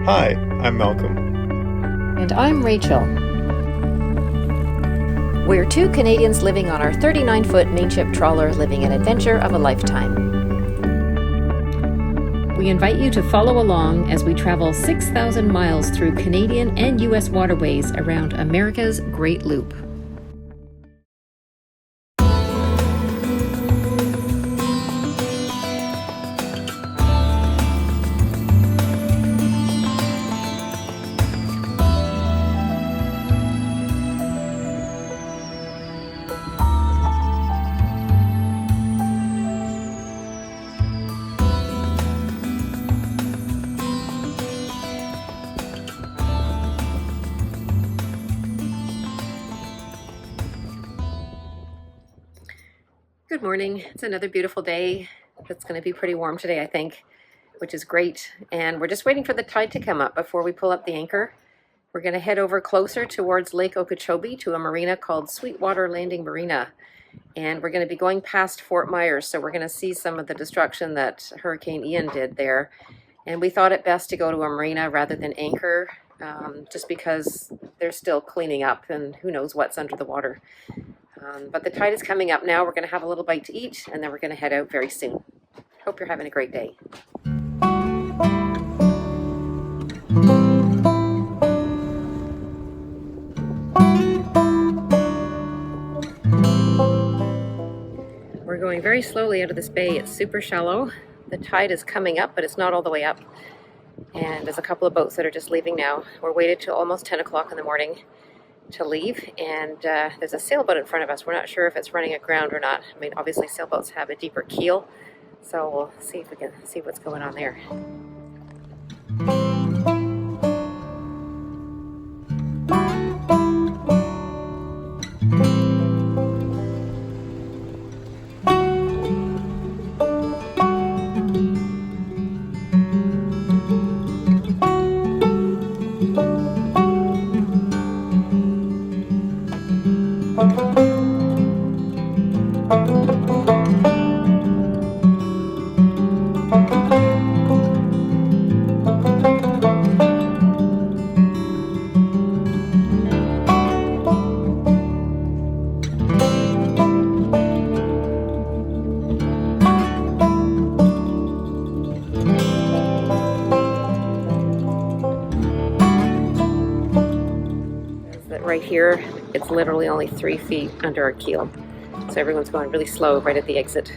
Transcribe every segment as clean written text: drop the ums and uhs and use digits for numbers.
Hi, I'm Malcolm. And I'm Rachel. We're two Canadians living on our 39-foot mainship trawler, living an adventure of a lifetime. We invite you to follow along as we travel 6,000 miles through Canadian and U.S. waterways around America's Great Loop. Good morning. It's another beautiful day. It's going to be pretty warm today, I think, which is great. And we're just waiting for the tide to come up before we pull up the anchor. We're going to head over closer towards Lake Okeechobee to a marina called Sweetwater Landing Marina. And we're going to be going past Fort Myers, so we're going to see some of the destruction that Hurricane Ian did there. And we thought it best to go to a marina rather than anchor, just because they're still cleaning up and who knows what's under the water. But the tide is coming up now. We're going to have a little bite to eat, and then we're going to head out very soon. Hope you're having a great day. We're going very slowly out of this bay. It's super shallow. The tide is coming up, but it's not all the way up. And there's a couple of boats that are just leaving now. We're waited till almost 10 o'clock in the morning to leave, and there's a sailboat in front of us. We're not sure if it's running aground or not. I mean, obviously sailboats have a deeper keel, so we'll see if we can see what's going on there. Right here, it's literally only 3 feet under our keel. So everyone's going really slow right at the exit.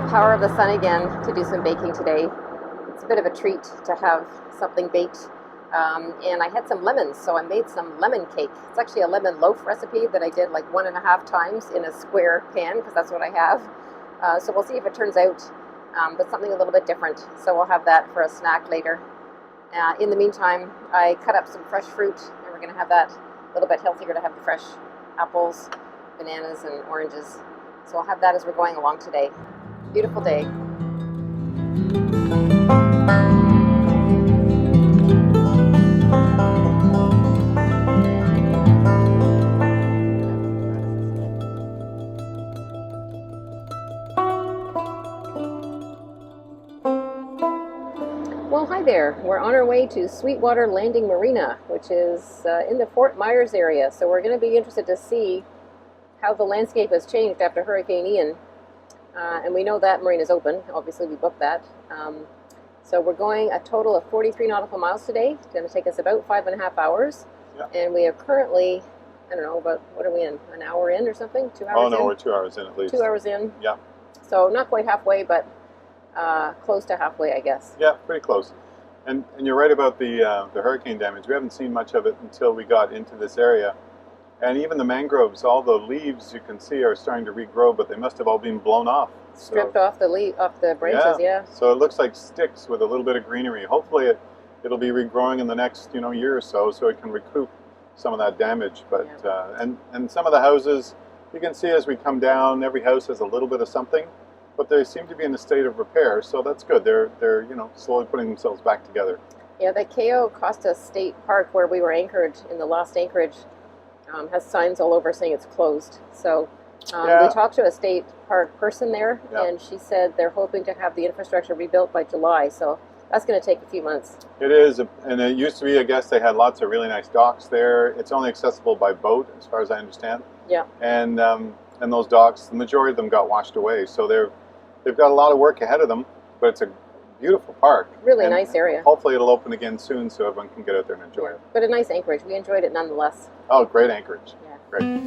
Power of the sun again to do some baking today. It's a bit of a treat to have something baked, and I had some lemons, so I made some lemon cake. It's actually a lemon loaf recipe that I did like 1.5 times in a square pan, because that's what I have. So we'll see if it turns out, but something a little bit different. So we'll have that for a snack later. In the meantime, I cut up some fresh fruit, and we're going to have that a little bit healthier, to have the fresh apples, bananas and oranges. So I'll have that as we're going along today. Beautiful day. Well, hi there. We're on our way to Sweetwater Landing Marina, which is in the Fort Myers area. So we're going to be interested to see how the landscape has changed after Hurricane Ian. And we know that marina is open. Obviously, we booked that. So we're going a total of 43 nautical miles today. It's going to take us about 5.5 hours. Yeah. And we are currently, I don't know, about, what are we in? An hour in or something? 2 hours in? Oh, no, we're 2 hours in at least. 2 hours in. Yeah. So not quite halfway, but close to halfway, I guess. Yeah, pretty close. And you're right about the hurricane damage. We haven't seen much of it until we got into this area. And even the mangroves, all the leaves you can see are starting to regrow, but they must have all been blown off. Stripped off the branches, yeah. So it looks like sticks with a little bit of greenery. Hopefully it'll be regrowing in the next year or so it can recoup some of that damage. But yeah. And some of the houses, you can see as we come down, every house has a little bit of something, but they seem to be in a state of repair. So that's good. They're slowly putting themselves back together. Yeah, the Cayo Costa State Park, where we were anchored in the lost anchorage, has signs all over saying it's closed. So we talked to a state park person there, and she said they're hoping to have the infrastructure rebuilt by July. So that's going to take a few months. It is, and it used to be, I guess, they had lots of really nice docks there. It's only accessible by boat, as far as I understand. Yeah. And those docks, the majority of them got washed away. So they've got a lot of work ahead of them, but it's a beautiful park. Really nice area. Hopefully it'll open again soon so everyone can get out there and enjoy it. But a nice anchorage. We enjoyed it nonetheless. Oh, great anchorage. Yeah. Great.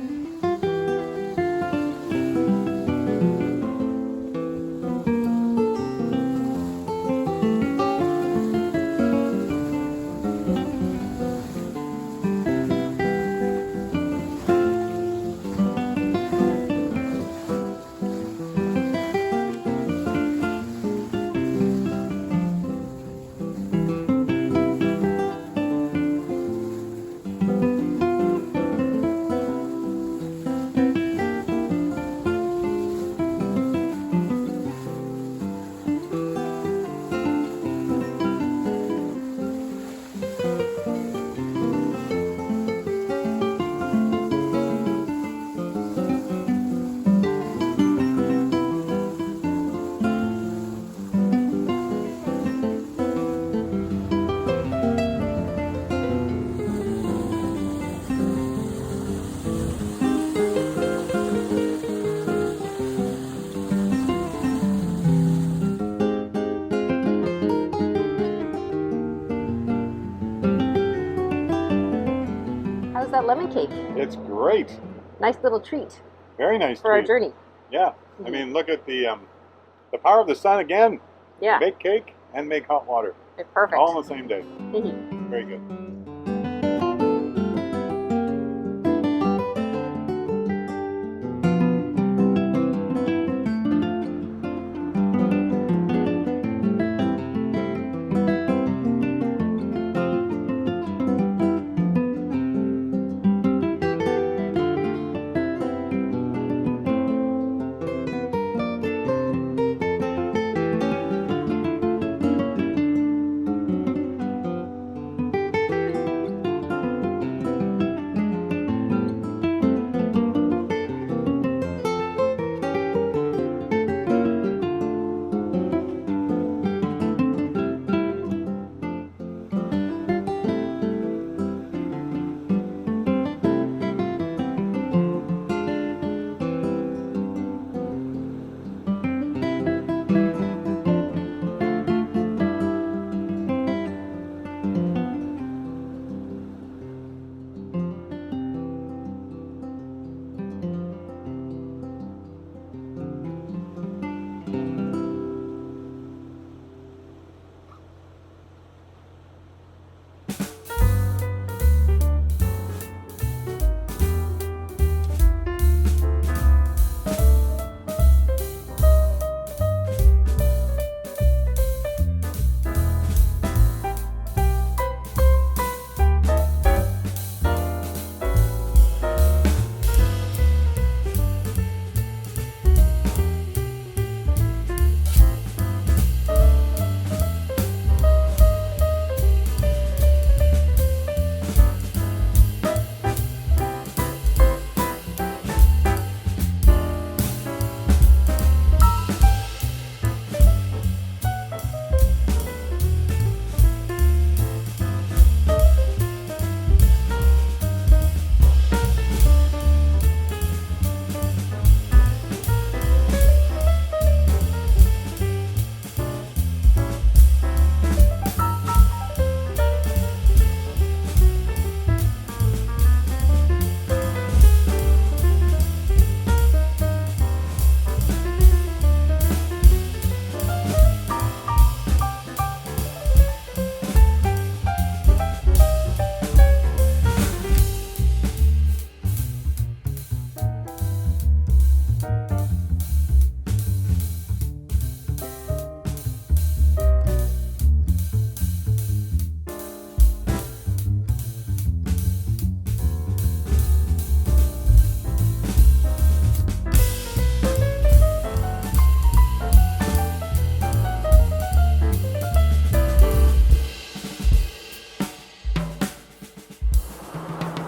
How's that lemon cake? It's great. Nice little treat. Very nice for our journey. Yeah. I mean, look at the power of the sun again. Yeah. Make cake and make hot water. It's perfect. All on the same day. Very good.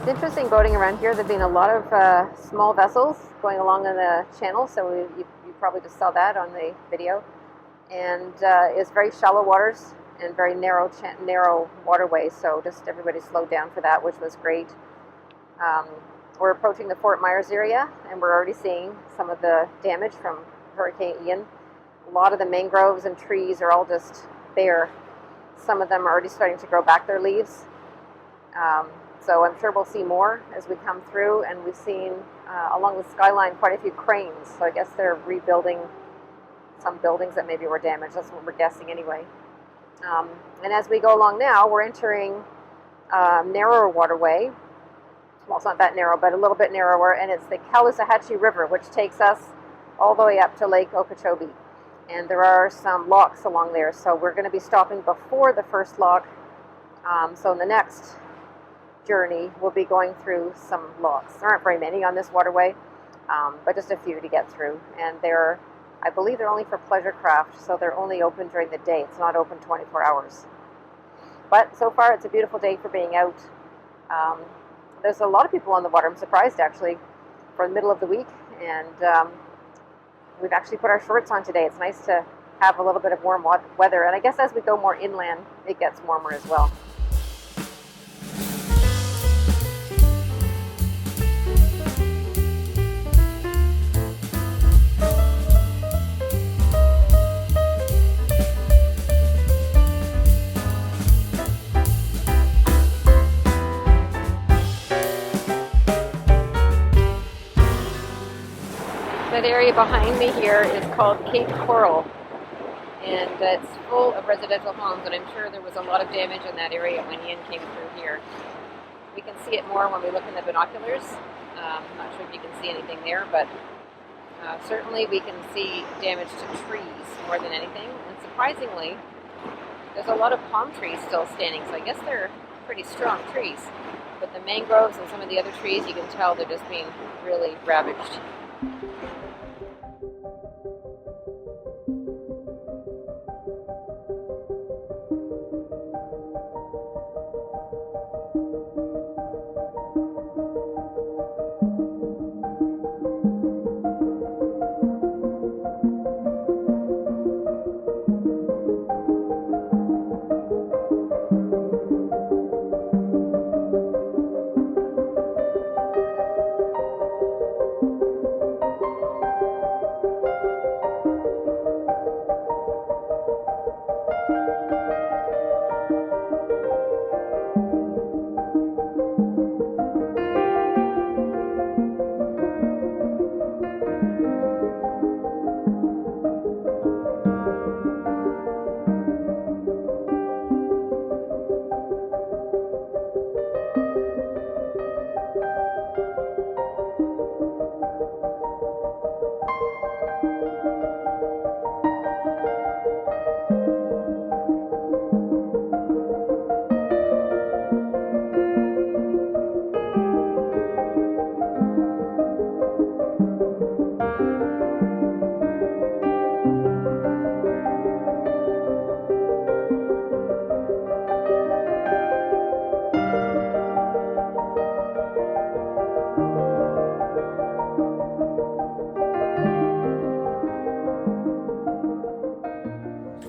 It's interesting boating around here. There have been a lot of small vessels going along in the channel, so you probably just saw that on the video. And it's very shallow waters and very narrow waterways, so just everybody slowed down for that, which was great. We're approaching the Fort Myers area, and we're already seeing some of the damage from Hurricane Ian. A lot of the mangroves and trees are all just bare. Some of them are already starting to grow back their leaves. So I'm sure we'll see more as we come through, and we've seen along the skyline quite a few cranes. So I guess they're rebuilding some buildings that maybe were damaged. That's what we're guessing anyway. And as we go along now, we're entering a narrower waterway. Well, it's not that narrow, but a little bit narrower, and it's the Caloosahatchee River, which takes us all the way up to Lake Okeechobee. And there are some locks along there, so we're going to be stopping before the first lock. So in the next journey, we'll be going through some locks. There aren't very many on this waterway, but just a few to get through. And I believe they're only for pleasure craft, so they're only open during the day. It's not open 24 hours. But so far, it's a beautiful day for being out. There's a lot of people on the water. I'm surprised, actually, for the middle of the week. And we've actually put our shorts on today. It's nice to have a little bit of warm weather. And I guess as we go more inland, it gets warmer as well. That area behind me here is called Cape Coral, and it's full of residential homes, and I'm sure there was a lot of damage in that area when Ian came through here. We can see it more when we look in the binoculars. I'm not sure if you can see anything there, but certainly we can see damage to trees more than anything. And surprisingly, there's a lot of palm trees still standing, so I guess they're pretty strong trees. But the mangroves and some of the other trees, you can tell they're just being really ravaged.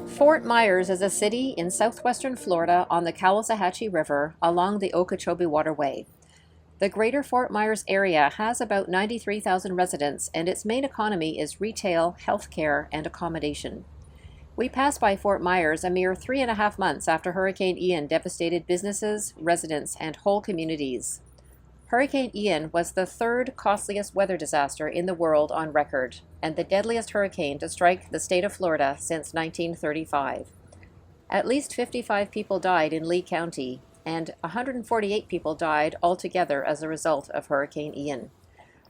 Fort Myers is a city in southwestern Florida on the Caloosahatchee River along the Okeechobee Waterway. The greater Fort Myers area has about 93,000 residents, and its main economy is retail, healthcare, and accommodation. We passed by Fort Myers a mere 3.5 months after Hurricane Ian devastated businesses, residents, and whole communities. Hurricane Ian was the third costliest weather disaster in the world on record, and the deadliest hurricane to strike the state of Florida since 1935. At least 55 people died in Lee County, and 148 people died altogether as a result of Hurricane Ian.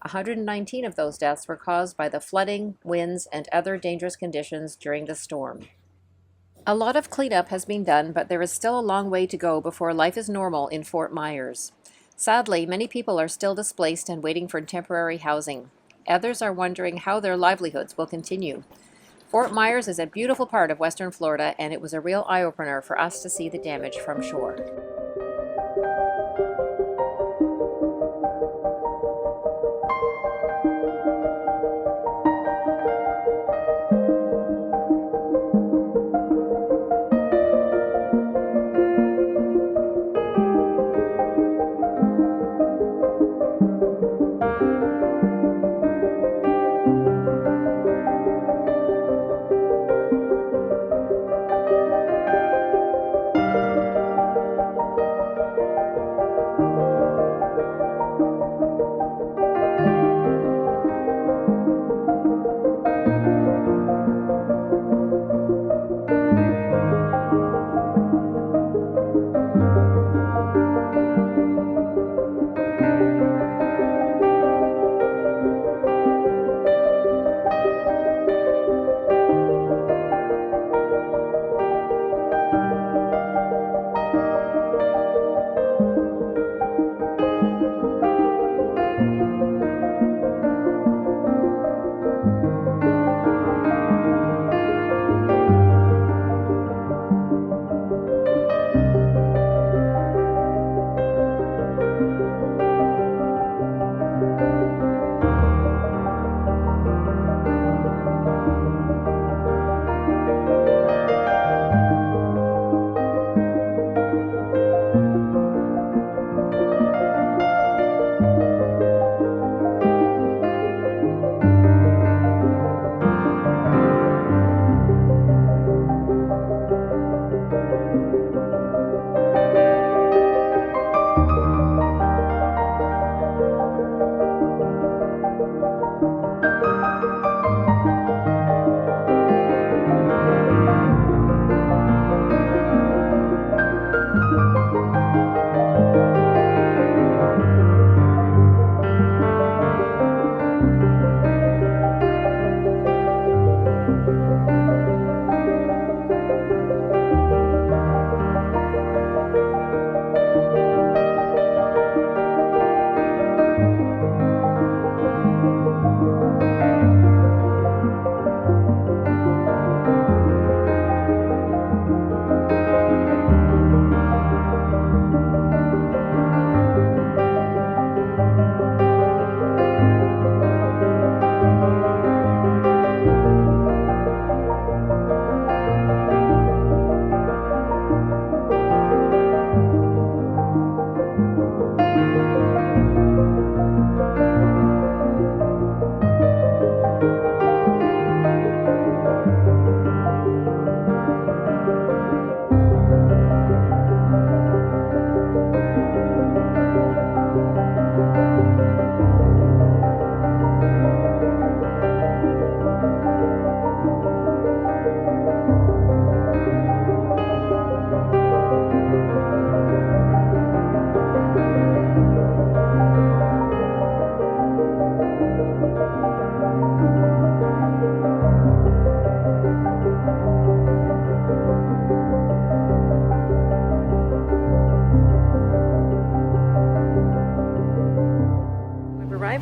119 of those deaths were caused by the flooding, winds, and other dangerous conditions during the storm. A lot of cleanup has been done, but there is still a long way to go before life is normal in Fort Myers. Sadly, many people are still displaced and waiting for temporary housing. Others are wondering how their livelihoods will continue. Fort Myers is a beautiful part of Western Florida, and it was a real eye-opener for us to see the damage from shore.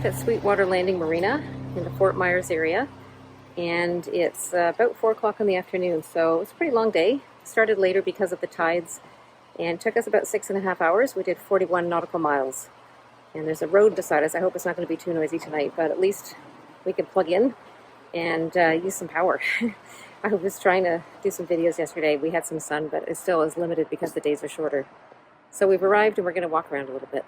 at Sweetwater Landing Marina in the Fort Myers area, and it's about 4 o'clock in the afternoon, so it's a pretty long day. Started later because of the tides, and took us about 6.5 hours. We did 41 nautical miles, and there's a road beside us. I hope it's not going to be too noisy tonight, but at least we can plug in and use some power. I was trying to do some videos yesterday. We had some sun, but it still is limited because the days are shorter. So we've arrived and we're going to walk around a little bit.